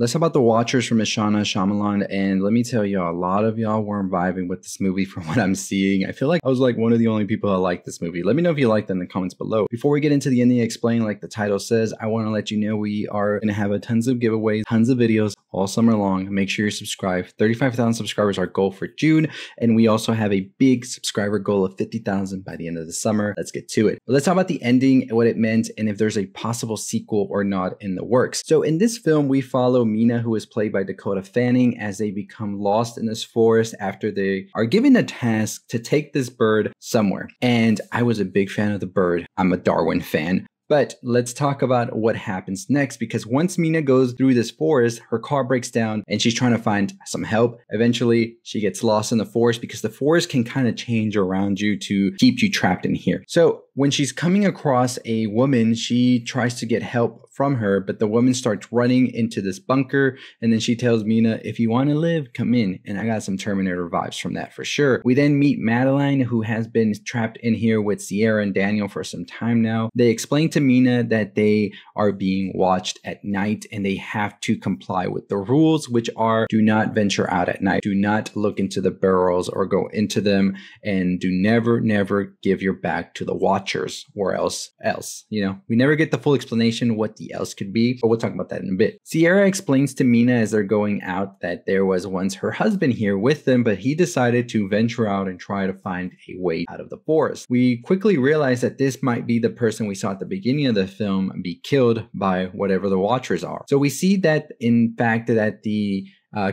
Let's talk about The Watchers from Ishana Shyamalan, and let me tell y'all, a lot of y'all weren't vibing with this movie from what I'm seeing. I feel like I was like one of the only people that liked this movie. Let me know if you liked it in the comments below. Before we get into the ending explain, like the title says, I want to let you know we are going to have tons of giveaways, tons of videos all summer long. Make sure you're subscribed. 35,000 subscribers are our goal for June, and we also have a big subscriber goal of 50,000 by the end of the summer. Let's get to it. But let's talk about the ending, what it meant, and if there's a possible sequel or not in the works. So in this film, we follow Mina, who is played by Dakota Fanning, as they become lost in this forest after they are given a task to take this bird somewhere. And I was a big fan of the bird. I'm a Darwin fan. But let's talk about what happens next, because once Mina goes through this forest, her car breaks down and she's trying to find some help. Eventually, she gets lost in the forest because the forest can kind of change around you to keep you trapped in here. So when she's coming across a woman, she tries to get help from her, but the woman starts running into this bunker, and then she tells Mina, if you want to live, come in. And I got some Terminator vibes from that for sure. We then meet Madeline, who has been trapped in here with Sierra and Daniel for some time now. They explain to Mina that they are being watched at night and they have to comply with the rules, which are do not venture out at night, do not look into the barrels or go into them, and do never give your back to the watchers, or else. You know, we never get the full explanation what the else could be, but we'll talk about that in a bit. Sierra explains to Mina as they're going out that there was once her husband here with them, but he decided to venture out and try to find a way out of the forest. We quickly realize that this might be the person we saw at the beginning of the film be killed by whatever the Watchers are. So we see that in fact that the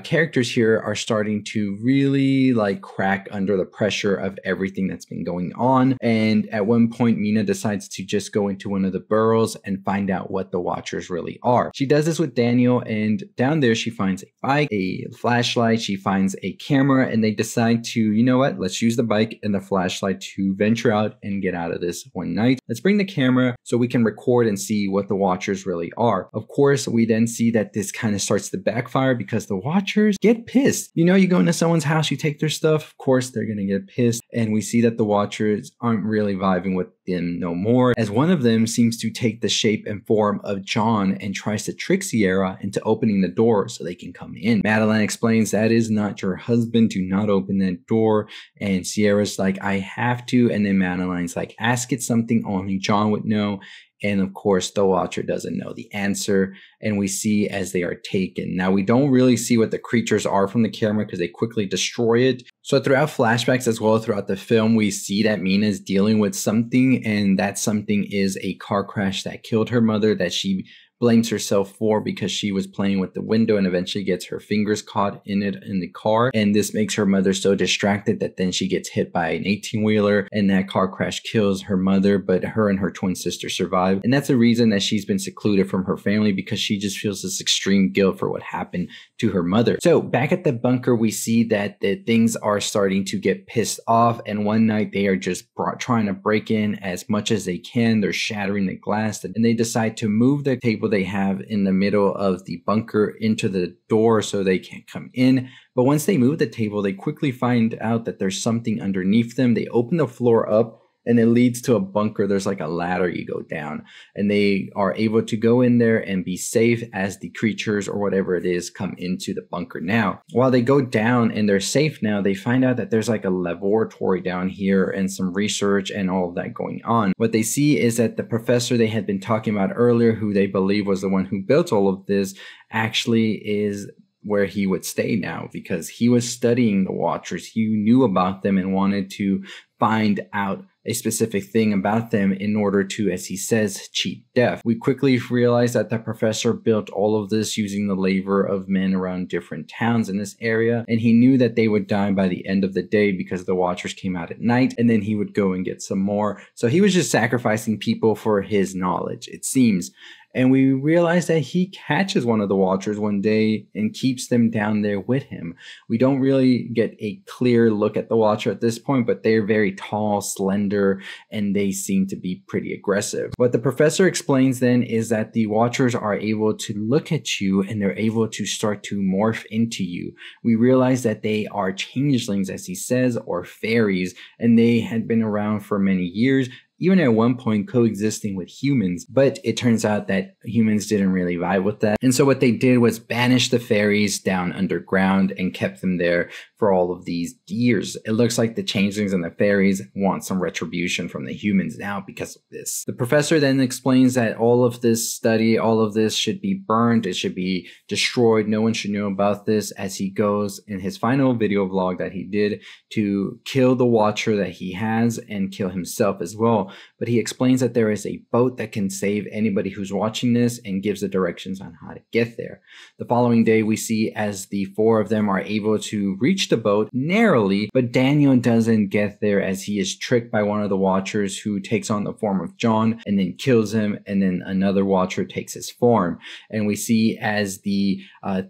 characters here are starting to really like crack under the pressure of everything that's been going on. And at one point, Mina decides to just go into one of the burrows and find out what the Watchers really are. She does this with Daniel, and down there she finds a bike, a flashlight, she finds a camera, and they decide to, you know what, let's use the bike and the flashlight to venture out and get out of this one night. Let's bring the camera so we can record and see what the Watchers really are. Of course, we then see that this kind of starts to backfire because the Watchers get pissed. You know, you go into someone's house, you take their stuff, of course they're gonna get pissed, and we see that the Watchers aren't really vibing with them no more, as one of them seems to take the shape and form of John and tries to trick Sierra into opening the door so they can come in. Madeline explains that is not your husband, do not open that door, and Sierra's like, I have to, and then Madeline's like, ask it something only John would know. And of course, the Watcher doesn't know the answer, and we see as they are taken. Now, we don't really see what the creatures are from the camera because they quickly destroy it. So throughout flashbacks as well as throughout the film, we see that Mina is dealing with something, and that something is a car crash that killed her mother that she blames herself for because she was playing with the window and eventually gets her fingers caught in it in the car. And this makes her mother so distracted that then she gets hit by an 18-wheeler, and that car crash kills her mother, but her and her twin sister survive. And that's the reason that she's been secluded from her family, because she just feels this extreme guilt for what happened to her mother. So back at the bunker, we see that the things are starting to get pissed off, and one night they are just trying to break in as much as they can. They're shattering the glass, and they decide to move the table they have in the middle of the bunker into the door so they can't come in. But once they move the table, they quickly find out that there's something underneath them. They open the floor up, and it leads to a bunker. There's like a ladder you go down, and they are able to go in there and be safe as the creatures or whatever it is come into the bunker. Now, while they go down and they're safe now, they find out that there's like a laboratory down here and some research and all of that going on. What they see is that the professor they had been talking about earlier, who they believe was the one who built all of this, actually is where he would stay now, because he was studying the Watchers. He knew about them and wanted to find out a specific thing about them in order to, as he says, cheat death. We quickly realize that the professor built all of this using the labor of men around different towns in this area, and he knew that they would die by the end of the day because the Watchers came out at night, and then he would go and get some more. So he was just sacrificing people for his knowledge, it seems. And we realize that he catches one of the Watchers one day and keeps them down there with him. We don't really get a clear look at the Watcher at this point, but they're very tall, slender, and they seem to be pretty aggressive. What the professor explains then is that the Watchers are able to look at you and they're able to start to morph into you. We realize that they are changelings, as he says, or fairies, and they had been around for many years. even at one point coexisting with humans. But it turns out that humans didn't really vibe with that. And so what they did was banish the fairies down underground and kept them there for all of these years. It looks like the changelings and the fairies want some retribution from the humans now because of this. The professor then explains that all of this study, all of this should be burned. It should be destroyed. No one should know about this, as he goes in his final video vlog that he did to kill the watcher that he has and kill himself as well. But he explains that there is a boat that can save anybody who's watching this and gives the directions on how to get there. The following day, we see as the four of them are able to reach the boat narrowly, but Daniel doesn't get there as he is tricked by one of the watchers who takes on the form of John and then kills him, and then another watcher takes his form. And we see as the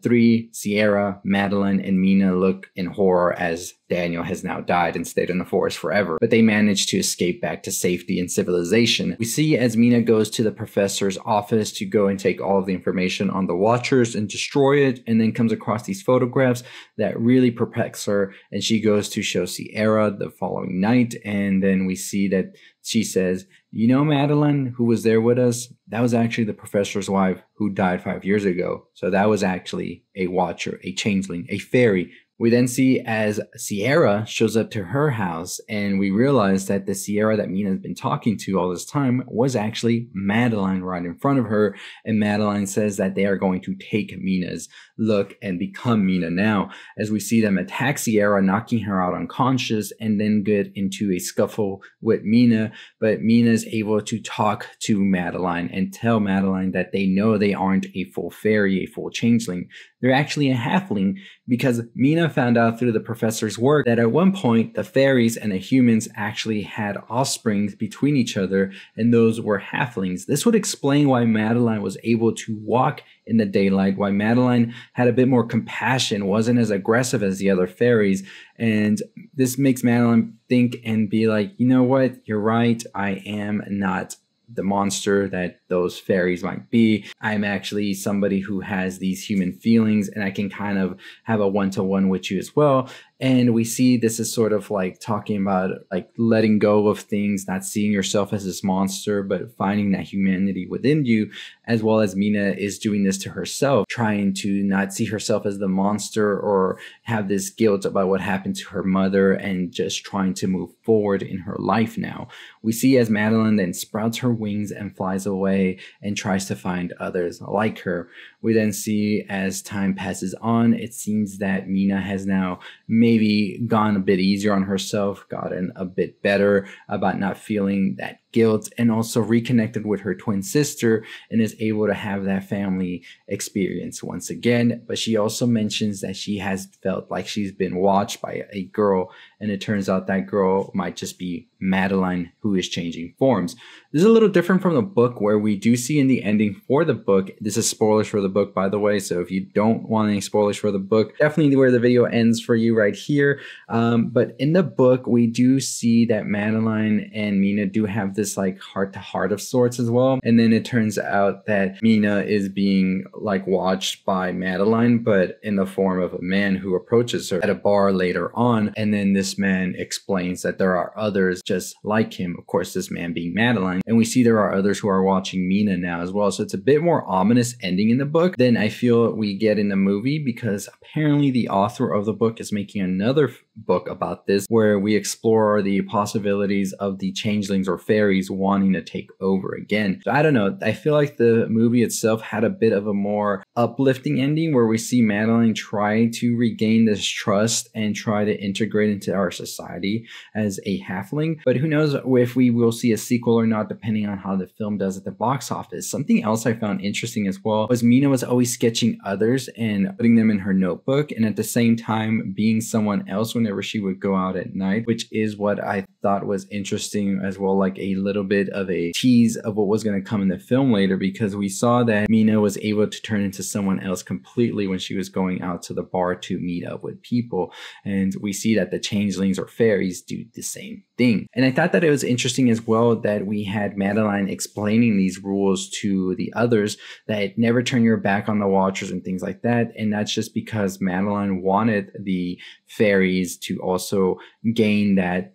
three, Sierra, Madeline, and Mina, look in horror as Daniel has now died and stayed in the forest forever, but they manage to escape back to safety and civilization. We see as Mina goes to the professor's office to go and take all of the information on the watchers and destroy it, and then comes across these photographs that really perplexes her, and she goes to show Sierra the following night, and then we see that she says, "You know, Madeline, who was there with us? That was actually the professor's wife who died 5 years ago. So that was actually a watcher, a changeling, a fairy." We then see as Sierra shows up to her house, and we realize that the Sierra that Mina has been talking to all this time was actually Madeline right in front of her. And Madeline says that they are going to take Mina's look and become Mina now, as we see them attack Sierra, knocking her out unconscious, and then get into a scuffle with Mina. But Mina is able to talk to Madeline and tell Madeline that they know they aren't a full fairy, a full changeling. They're actually a halfling, because Mina found out through the professor's work that at one point the fairies and the humans actually had offsprings between each other, and those were halflings. This would explain why Madeline was able to walk in the daylight, why Madeline had a bit more compassion, wasn't as aggressive as the other fairies. And this makes Madeline think and be like, you know what, you're right, I am not the monster that those fairies might be. I'm actually somebody who has these human feelings, and I can kind of have a one-to-one with you as well. And we see this is sort of like talking about like letting go of things, not seeing yourself as this monster, but finding that humanity within you, as well as Mina is doing this to herself, trying to not see herself as the monster or have this guilt about what happened to her mother, and just trying to move forward in her life now. We see as Madeline then sprouts her wings and flies away and tries to find others like her. We then see as time passes on, it seems that Mina has now maybe gone a bit easier on herself, gotten a bit better about not feeling that guilt, and also reconnected with her twin sister and is able to have that family experience once again. But she also mentions that she has felt like she's been watched by a girl, and it turns out that girl might just be Madeline, who is changing forms. This is a little different from the book, where we do see in the ending for the book, this is spoilers for the book, by the way, so if you don't want any spoilers for the book, definitely where the video ends for you right here. But in the book, we do see that Madeline and Mina do have this like heart-to-heart of sorts as well. And then it turns out that Mina is being like watched by Madeline, but in the form of a man who approaches her at a bar later on. And then this man explains that there are others just like him, of course, this man being Madeline. And we see there are others who are watching Mina now as well. So it's a bit more ominous ending in the book than I feel we get in the movie, because apparently the author of the book is making another book about this, where we explore the possibilities of the changelings or fairies wanting to take over again. So I don't know, I feel like the movie itself had a bit of a more uplifting ending, where we see Madeline try to regain this trust and try to integrate into our society as a halfling. But who knows if we will see a sequel or not, depending on how the film does at the box office. Something else I found interesting as well was Mina was always sketching others and putting them in her notebook, and at the same time being someone else whenever she would go out at night, which is what I thought was interesting as well, like a little bit of a tease of what was going to come in the film later, because we saw that Mina was able to turn into someone else completely when she was going out to the bar to meet up with people. And we see that the changelings or fairies do the same thing. And I thought that it was interesting as well that we had Madeline explaining these rules to the others, that never turn your back on the watchers and things like that. And that's just because Madeline wanted the fairies to also gain that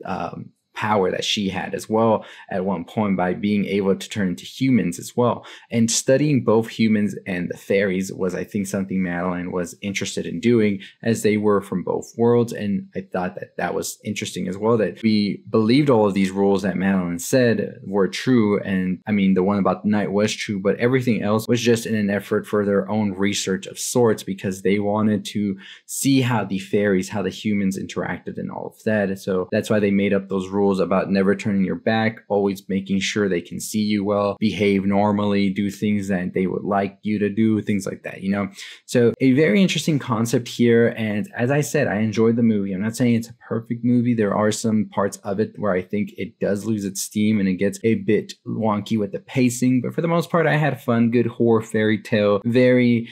power that she had as well at one point by being able to turn into humans as well. And studying both humans and the fairies was, I think, something Madeline was interested in doing, as they were from both worlds. And I thought that that was interesting as well, that we believed all of these rules that Madeline said were true. And I mean, the one about the night was true, but everything else was just in an effort for their own research of sorts, because they wanted to see how the fairies, how the humans interacted and all of that. So that's why they made up those rules about never turning your back, always making sure they can see you well, behave normally, do things that they would like you to do, things like that, you know? So a very interesting concept here. And as I said, I enjoyed the movie. I'm not saying it's a perfect movie. There are some parts of it where I think it does lose its steam and it gets a bit wonky with the pacing, but for the most part, I had fun. Good horror fairy tale, very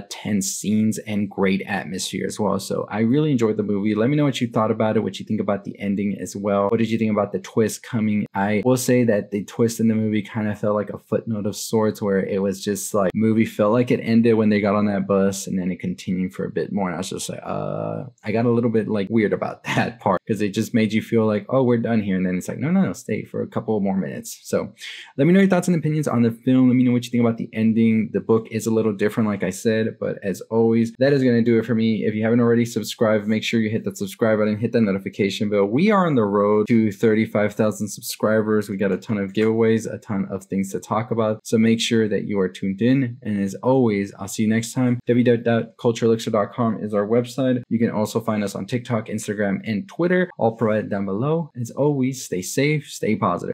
tense scenes and great atmosphere as well. So I really enjoyed the movie. Let me know what you thought about it, what you think about the ending as well. What did you think about the twist coming? I will say that the twist in the movie kind of felt like a footnote of sorts, where it was just like, movie felt like it ended when they got on that bus and then it continued for a bit more. And I was just like, I got a little bit like weird about that part, because it just made you feel like, oh, we're done here. And then it's like, no, stay for a couple more minutes. So let me know your thoughts and opinions on the film. Let me know what you think about the ending. The book is a little different, like I said, but as always, that is going to do it for me. If you haven't already subscribed, make sure you hit that subscribe button, hit that notification bell. We are on the road to 35,000 subscribers. We got a ton of giveaways, a ton of things to talk about. So make sure that you are tuned in. And as always, I'll see you next time. www.cultureelixir.com is our website. You can also find us on TikTok, Instagram, and Twitter, all provided down below. As always, stay safe, stay positive.